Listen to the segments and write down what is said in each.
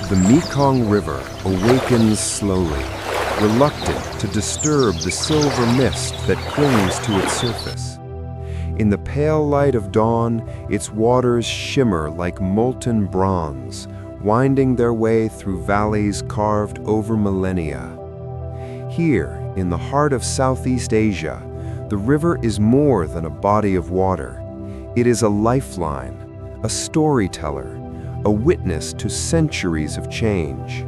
The Mekong River awakens slowly, reluctant to disturb the silver mist that clings to its surface. In the pale light of dawn, its waters shimmer like molten bronze, winding their way through valleys carved over millennia. Here, in the heart of Southeast Asia, the river is more than a body of water. It is a lifeline, a storyteller, a witness to centuries of change.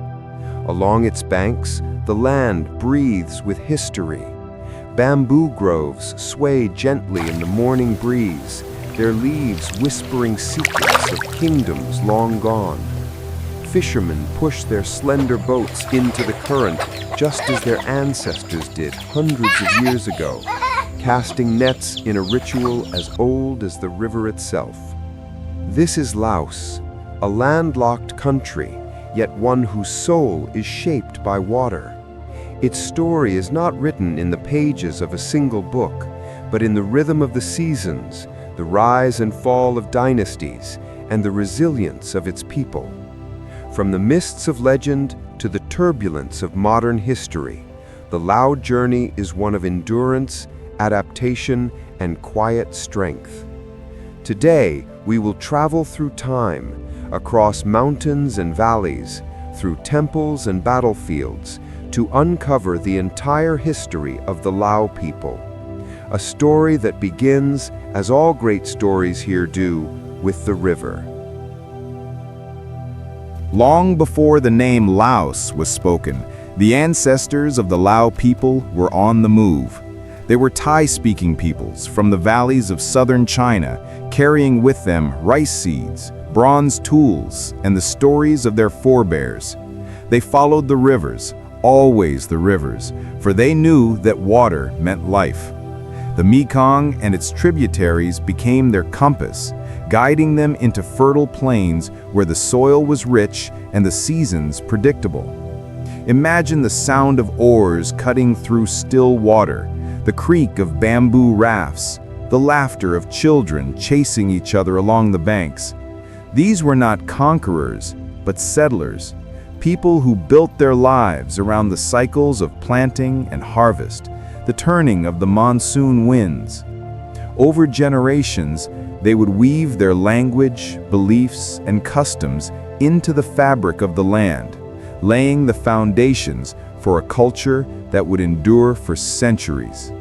Along its banks, the land breathes with history. Bamboo groves sway gently in the morning breeze, their leaves whispering secrets of kingdoms long gone. Fishermen push their slender boats into the current just as their ancestors did hundreds of years ago, casting nets in a ritual as old as the river itself. This is Laos, a landlocked country, yet one whose soul is shaped by water. Its story is not written in the pages of a single book, but in the rhythm of the seasons, the rise and fall of dynasties, and the resilience of its people. From the mists of legend to the turbulence of modern history, the Lao journey is one of endurance, adaptation, and quiet strength. Today, we will travel through time, across mountains and valleys, through temples and battlefields, to uncover the entire history of the Lao people. A story that begins, as all great stories here do, with the river. Long before the name Laos was spoken, the ancestors of the Lao people were on the move. They were Thai-speaking peoples from the valleys of southern China, carrying with them rice seeds, bronze tools, and the stories of their forebears. They followed the rivers, always the rivers, for they knew that water meant life. The Mekong and its tributaries became their compass, guiding them into fertile plains where the soil was rich and the seasons predictable. Imagine the sound of oars cutting through still water, the creak of bamboo rafts, the laughter of children chasing each other along the banks. These were not conquerors, but settlers, people who built their lives around the cycles of planting and harvest, the turning of the monsoon winds. Over generations, they would weave their language, beliefs, and customs into the fabric of the land, laying the foundations for a culture that would endure for centuries.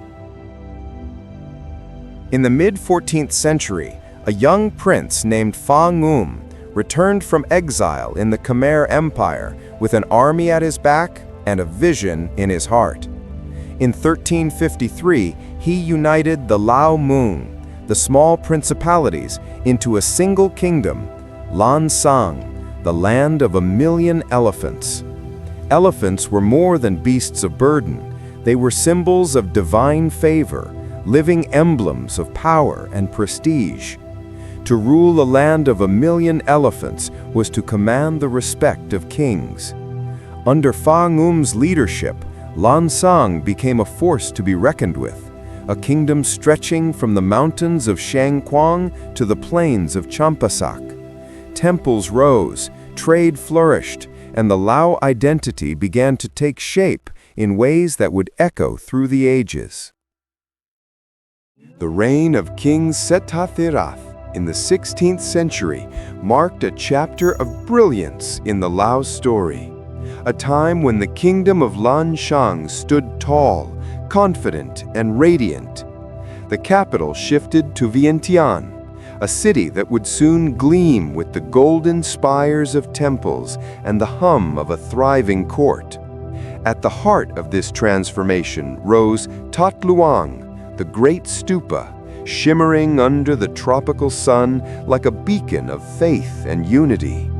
In the mid-14th century, a young prince named Fa Ngum returned from exile in the Khmer Empire with an army at his back and a vision in his heart. In 1353, he united the Lao Mung, the small principalities, into a single kingdom, Lan Xang, the land of 1,000,000 elephants. Elephants were more than beasts of burden. They were symbols of divine favor, living emblems of power and prestige. To rule a land of 1,000,000 elephants was to command the respect of kings. Under Fa Ngum's leadership, Lan Xang became a force to be reckoned with, a kingdom stretching from the mountains of Shangquang to the plains of Champasak. Temples rose, trade flourished, and the Lao identity began to take shape in ways that would echo through the ages. The reign of King Setthathirath in the 16th century marked a chapter of brilliance in the Lao story, a time when the Kingdom of Lan Xang stood tall, confident, and radiant. The capital shifted to Vientiane, a city that would soon gleam with the golden spires of temples and the hum of a thriving court. At the heart of this transformation rose Tat Luang, the great stupa, shimmering under the tropical sun like a beacon of faith and unity.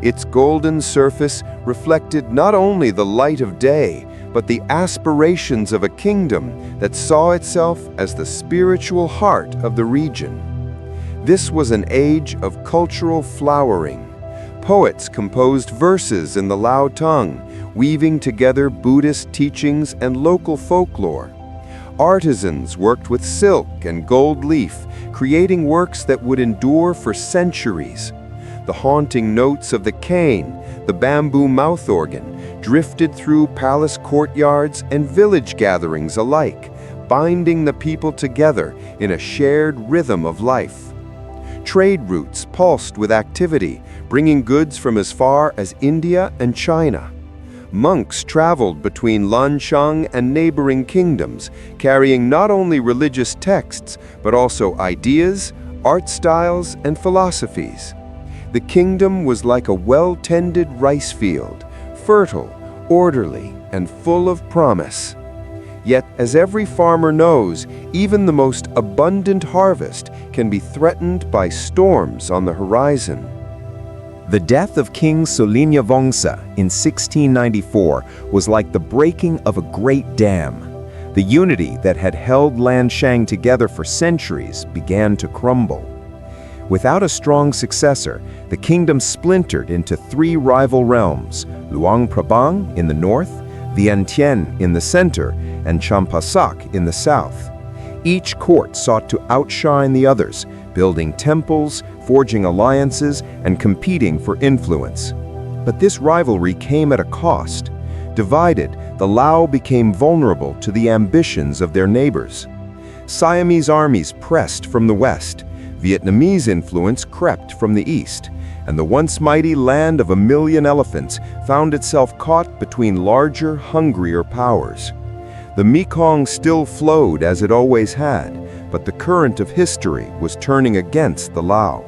Its golden surface reflected not only the light of day, but the aspirations of a kingdom that saw itself as the spiritual heart of the region. This was an age of cultural flowering. Poets composed verses in the Lao tongue, weaving together Buddhist teachings and local folklore. Artisans worked with silk and gold leaf, creating works that would endure for centuries. The haunting notes of the cane, the bamboo mouth organ, drifted through palace courtyards and village gatherings alike, binding the people together in a shared rhythm of life. Trade routes pulsed with activity, bringing goods from as far as India and China. Monks traveled between Lan Xang and neighboring kingdoms, carrying not only religious texts, but also ideas, art styles, and philosophies. The kingdom was like a well-tended rice field, fertile, orderly, and full of promise. Yet, as every farmer knows, even the most abundant harvest can be threatened by storms on the horizon. The death of King Vongsa in 1694 was like the breaking of a great dam. The unity that had held Lan Xang together for centuries began to crumble. Without a strong successor, the kingdom splintered into three rival realms: Luang Prabang in the north, Vientiane in the center, and Champasak in the south. Each court sought to outshine the others, building temples, forging alliances, and competing for influence. But this rivalry came at a cost. Divided, the Lao became vulnerable to the ambitions of their neighbors. Siamese armies pressed from the west, Vietnamese influence crept from the east, and the once mighty land of 1,000,000 elephants found itself caught between larger, hungrier powers. The Mekong still flowed as it always had, but the current of history was turning against the Lao.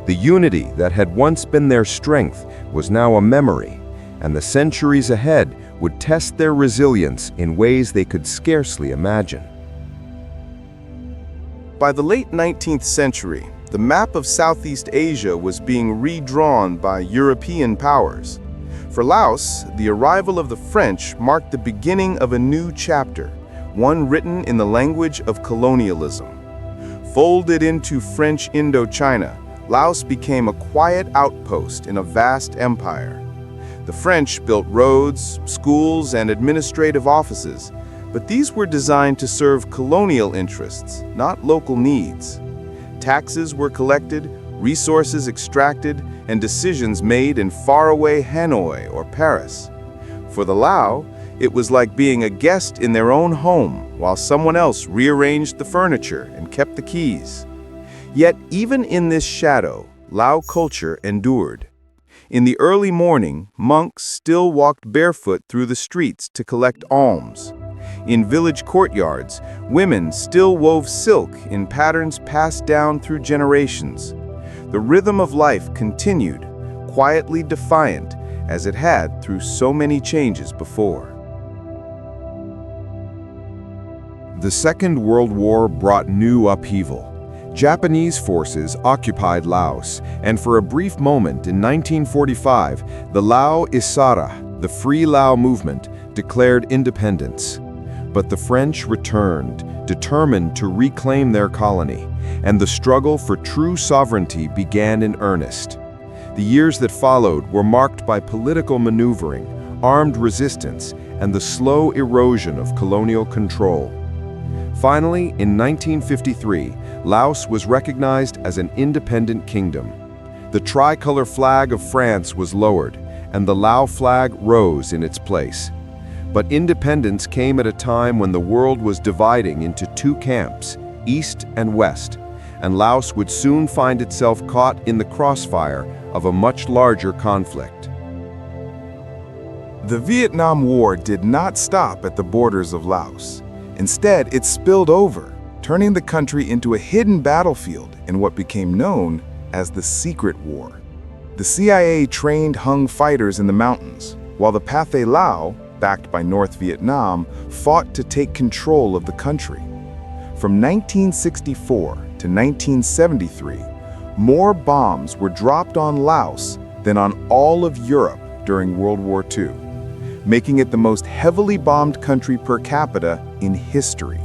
The unity that had once been their strength was now a memory, and the centuries ahead would test their resilience in ways they could scarcely imagine. By the late 19th century, the map of Southeast Asia was being redrawn by European powers. For Laos, the arrival of the French marked the beginning of a new chapter, one written in the language of colonialism. Folded into French Indochina, Laos became a quiet outpost in a vast empire. The French built roads, schools, and administrative offices, but these were designed to serve colonial interests, not local needs. Taxes were collected, resources extracted, and decisions made in faraway Hanoi or Paris. For the Lao, it was like being a guest in their own home while someone else rearranged the furniture and kept the keys. Yet even in this shadow, Lao culture endured. In the early morning, monks still walked barefoot through the streets to collect alms. In village courtyards, women still wove silk in patterns passed down through generations. The rhythm of life continued, quietly defiant, as it had through so many changes before. The Second World War brought new upheaval. Japanese forces occupied Laos, and for a brief moment in 1945, the Lao Isara, the Free Lao movement, declared independence. But the French returned, determined to reclaim their colony, and the struggle for true sovereignty began in earnest. The years that followed were marked by political maneuvering, armed resistance, and the slow erosion of colonial control. Finally, in 1953, Laos was recognized as an independent kingdom. The tricolor flag of France was lowered, and the Lao flag rose in its place. But independence came at a time when the world was dividing into two camps, East and West, and Laos would soon find itself caught in the crossfire of a much larger conflict. The Vietnam War did not stop at the borders of Laos. Instead, it spilled over, turning the country into a hidden battlefield in what became known as the Secret War. The CIA trained Hung fighters in the mountains, while the Pathet Lao, backed by North Vietnam, fought to take control of the country. From 1964 to 1973, more bombs were dropped on Laos than on all of Europe during World War II, making it the most heavily bombed country per capita in history.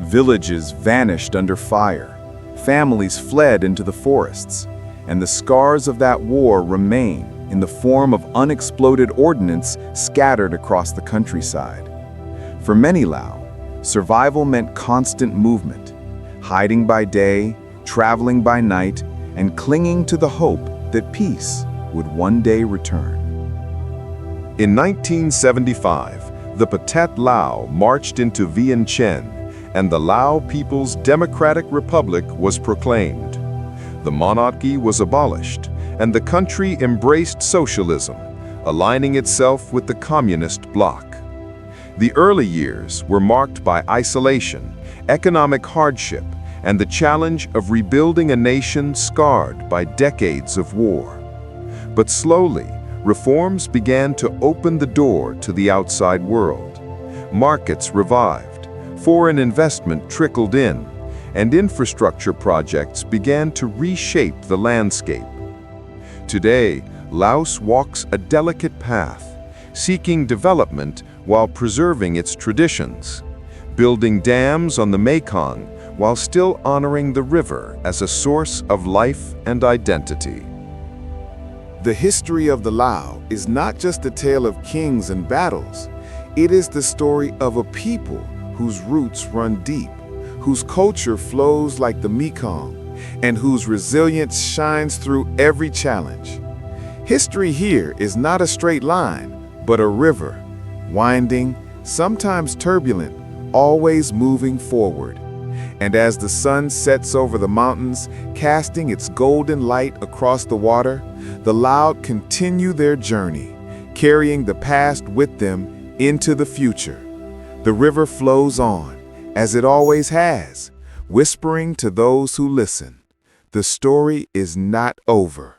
Villages vanished under fire, families fled into the forests, and the scars of that war remain in the form of unexploded ordnance scattered across the countryside. For many Lao, survival meant constant movement, hiding by day, traveling by night, and clinging to the hope that peace would one day return. In 1975, the Pathet Lao marched into Vientiane, and the Lao People's Democratic Republic was proclaimed. The monarchy was abolished, and the country embraced socialism, aligning itself with the communist bloc. The early years were marked by isolation, economic hardship, and the challenge of rebuilding a nation scarred by decades of war. But slowly, reforms began to open the door to the outside world. Markets revived, foreign investment trickled in, and infrastructure projects began to reshape the landscape. Today, Laos walks a delicate path, seeking development while preserving its traditions, building dams on the Mekong while still honoring the river as a source of life and identity. The history of the Lao is not just a tale of kings and battles. It is the story of a people whose roots run deep, whose culture flows like the Mekong, and whose resilience shines through every challenge. History here is not a straight line, but a river, winding, sometimes turbulent, always moving forward. And as the sun sets over the mountains, casting its golden light across the water, the Lao continue their journey, carrying the past with them into the future. The river flows on, as it always has, whispering to those who listen, the story is not over.